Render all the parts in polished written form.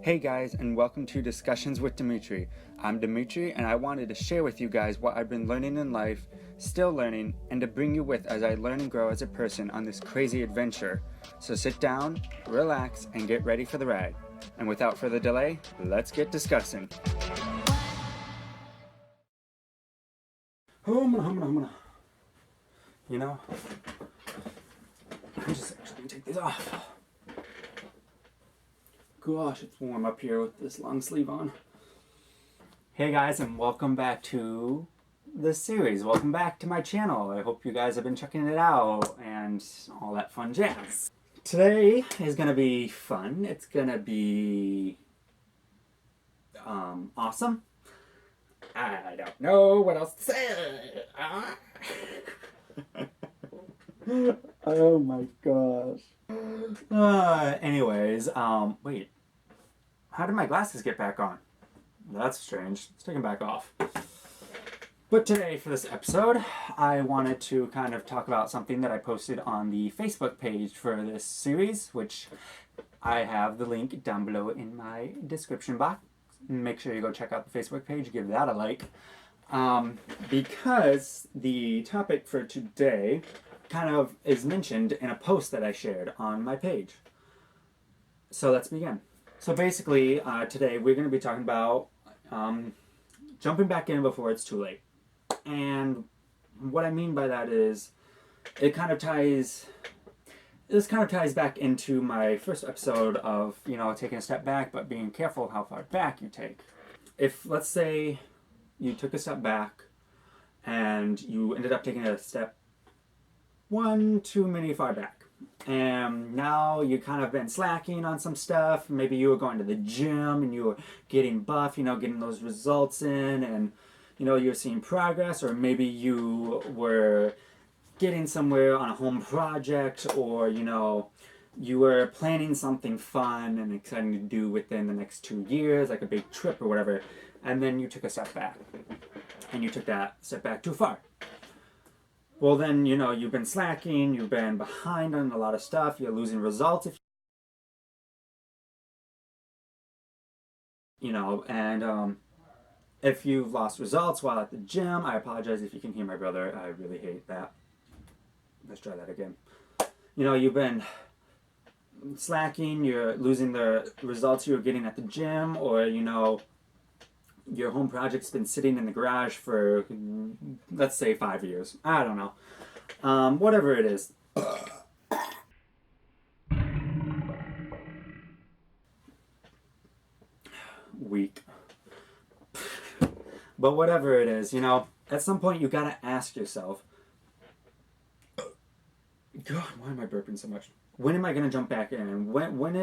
Hey guys, and welcome to Discussions with Dimitri. I'm Dimitri, and I wanted to share with you guys what I've been learning in life, still learning, and to bring you with as I learn and grow as a person on this crazy adventure. So sit down, relax, and get ready for the ride. And without further delay, let's get discussing. You know, I'm just actually gonna take these off. Gosh, it's warm up here with this long sleeve on. Hey guys, and welcome back to the series. Welcome back to my channel. I hope you guys have been checking it out and all that fun jazz. Today is gonna be fun. It's gonna be awesome. I don't know what else to say. Oh my gosh. Anyways, wait. How did my glasses get back on? That's strange. Let's take them back off. But today, for this episode, I wanted to kind of talk about something that I posted on the Facebook page for this series, which I have the link down below in my description box. Make sure you go check out the Facebook page, give that a like. Because the topic for today kind of is mentioned in a post that I shared on my page. So let's begin. So basically, today we're going to be talking about jumping back in before it's too late. And what I mean by that is, this kind of ties back into my first episode of, taking a step back, but being careful how far back you take. If, let's say, you took a step back and you ended up taking a step one too many far back, and now you kind of been slacking on some stuff. Maybe you were going to the gym and you were getting buff, getting those results in, and you're seeing progress, or maybe you were getting somewhere on a home project, or you were planning something fun and exciting to do within the next 2 years, like a big trip or whatever, and then you took a step back and you took that step back too far. Well, then, you've been slacking, you've been behind on a lot of stuff, you're losing results, if you've lost results while at the gym, I apologize if you can hear my brother. I really hate that. Let's try that again. You've been slacking, you're losing the results you were getting at the gym, or, your home project's been sitting in the garage for, let's say, 5 years. I don't know. Whatever it is. Weak. But whatever it is, at some point you gotta ask yourself, God, why am I burping so much? When am I gonna jump back in? When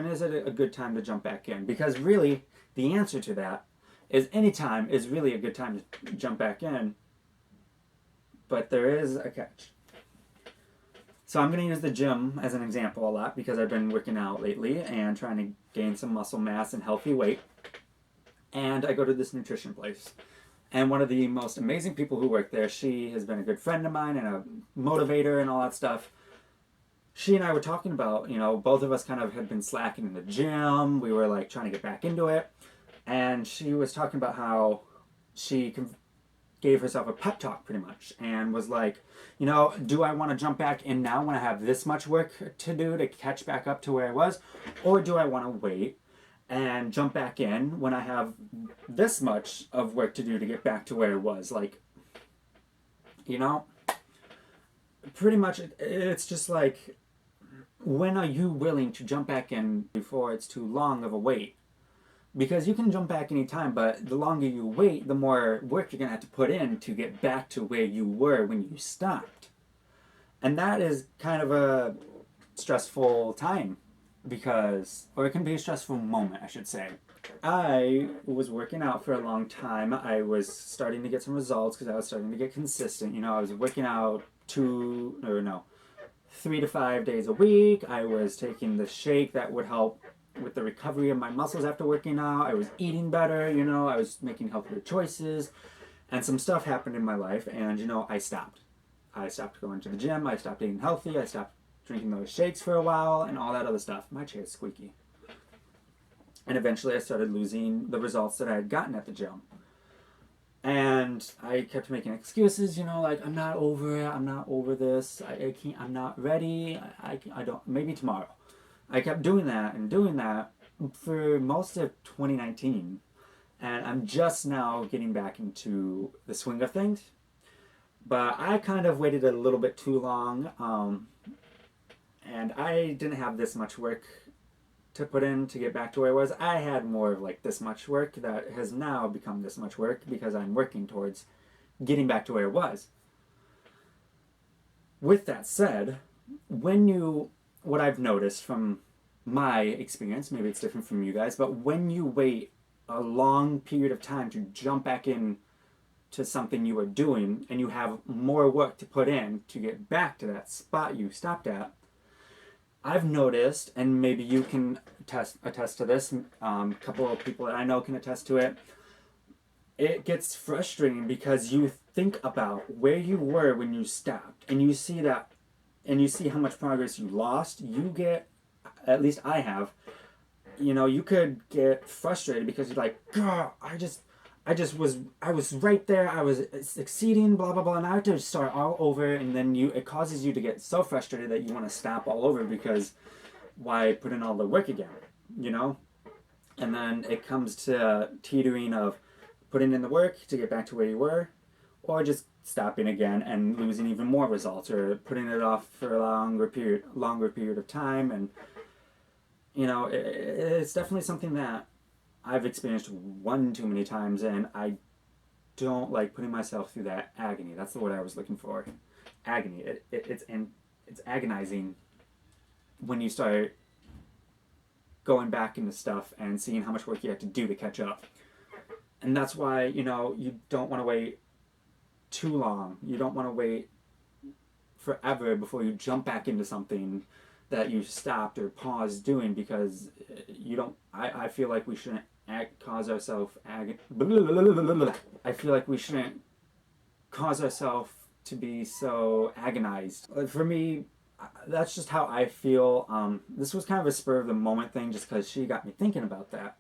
is it a good time to jump back in? Because really, the answer to that is any time is really a good time to jump back in. But there is a catch. So I'm going to use the gym as an example a lot because I've been working out lately and trying to gain some muscle mass and healthy weight. And I go to this nutrition place. And one of the most amazing people who work there, she has been a good friend of mine and a motivator and all that stuff. She and I were talking about, both of us kind of had been slacking in the gym. We were like trying to get back into it. And she was talking about how she gave herself a pep talk pretty much and was like, do I want to jump back in now when I have this much work to do to catch back up to where I was? Or do I want to wait and jump back in when I have this much of work to do to get back to where it was? Like, pretty much it's just like, when are you willing to jump back in before it's too long of a wait? Because you can jump back anytime, but the longer you wait, the more work you're going to have to put in to get back to where you were when you stopped. And that is kind of a stressful time or it can be a stressful moment, I should say. I was working out for a long time. I was starting to get some results because I was starting to get consistent. I was working out 3 to 5 days a week. I was taking the shake that would help with the recovery of my muscles after working out. I was eating better, I was making healthier choices. And some stuff happened in my life, and, I stopped. I stopped going to the gym. I stopped eating healthy. I stopped drinking those shakes for a while and all that other stuff. My chair's squeaky. And eventually I started losing the results that I had gotten at the gym. And I kept making excuses, like, I'm not over it, I'm not over this, I can't, I'm not ready, I don't, maybe tomorrow. I kept doing that and doing that for most of 2019. And I'm just now getting back into the swing of things. But I kind of waited a little bit too long, and I didn't have this much work to put in to get back to where I was. I had more of like this much work that has now become this much work because I'm working towards getting back to where I was. With that said, what I've noticed from my experience, maybe it's different from you guys, but when you wait a long period of time to jump back in to something you were doing and you have more work to put in to get back to that spot you stopped at, I've noticed, and maybe you can attest to this, a couple of people that I know can attest to it, it gets frustrating because you think about where you were when you stopped, and you see how much progress you lost. You get, at least I have, you could get frustrated because you're like, girl, I was right there. I was succeeding, blah blah blah, and I have to start all over. And then it causes you to get so frustrated that you want to stop all over because why put in all the work again, you know? And then it comes to teetering of putting in the work to get back to where you were, or just stopping again and losing even more results, or putting it off for a longer period of time. And it's definitely something that I've experienced one too many times, and I don't like putting myself through that agony. That's the word I was looking for. Agony. It's agonizing when you start going back into stuff and seeing how much work you have to do to catch up. And that's why, you don't want to wait too long. You don't want to wait forever before you jump back into something that you stopped or paused doing, because I feel like we shouldn't cause ourselves I feel like we shouldn't cause ourselves to be so agonized. For me, that's just how I feel. This was kind of a spur of the moment thing just because she got me thinking about that.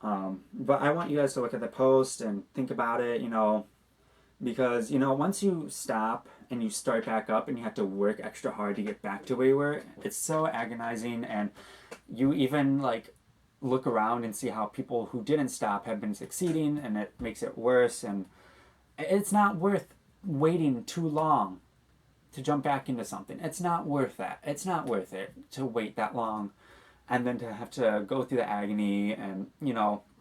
But I want you guys to look at the post and think about it, because, once you stop and you start back up and you have to work extra hard to get back to where you were, it's so agonizing. And you even, look around and see how people who didn't stop have been succeeding, and it makes it worse. And it's not worth waiting too long to jump back into something. It's not worth that. It's not worth it to wait that long and then to have to go through the agony and,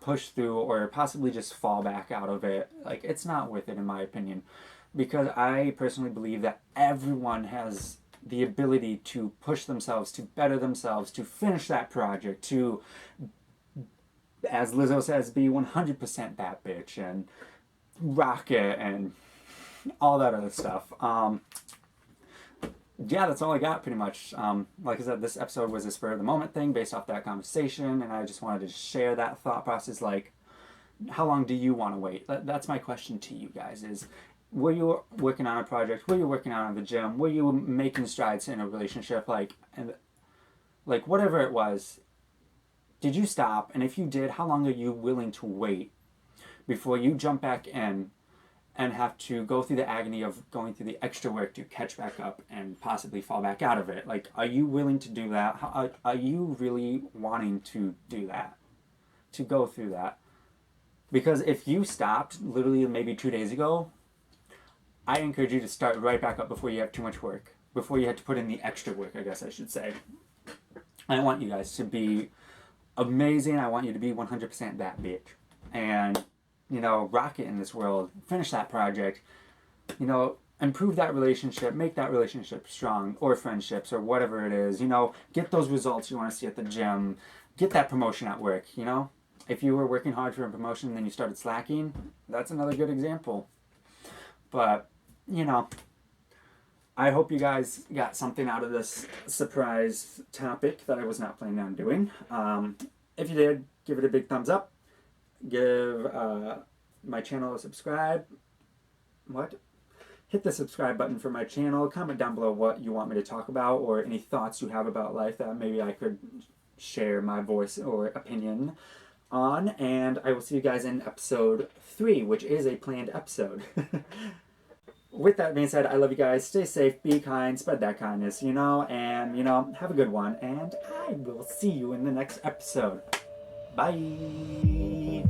push through or possibly just fall back out of it. It's not worth it, in my opinion, because I personally believe that everyone has the ability to push themselves, to better themselves, to finish that project, to, as Lizzo says, be 100% that bitch and rock it and all that other stuff. Yeah, that's all I got, pretty much. Like I said, this episode was a spur of the moment thing based off that conversation, and I just wanted to share that thought process. How long do you want to wait? That's my question to you guys is, were you working on a project? Were you working out in the gym? Were you making strides in a relationship? Whatever it was, did you stop? And if you did, how long are you willing to wait before you jump back in and have to go through the agony of going through the extra work to catch back up and possibly fall back out of it? Are you willing to do that? Are you really wanting to do that? To go through that? Because if you stopped literally maybe 2 days ago, I encourage you to start right back up before you have too much work. Before you have to put in the extra work, I guess I should say. I want you guys to be amazing. I want you to be 100% that bitch. And rock it in this world, finish that project, improve that relationship, make that relationship strong, or friendships, or whatever it is, get those results you want to see at the gym, get that promotion at work, If you were working hard for a promotion and then you started slacking, that's another good example. But, I hope you guys got something out of this surprise topic that I was not planning on doing. If you did, give it a big thumbs up. Give my channel a subscribe. Hit the subscribe button for my channel. Comment down below what you want me to talk about or any thoughts you have about life that maybe I could share my voice or opinion on, and I will see you guys in episode 3, which is a planned episode. With that being said, I love you guys. Stay safe, be kind, spread that kindness, and, have a good one. And I will see you in the next episode. Bye.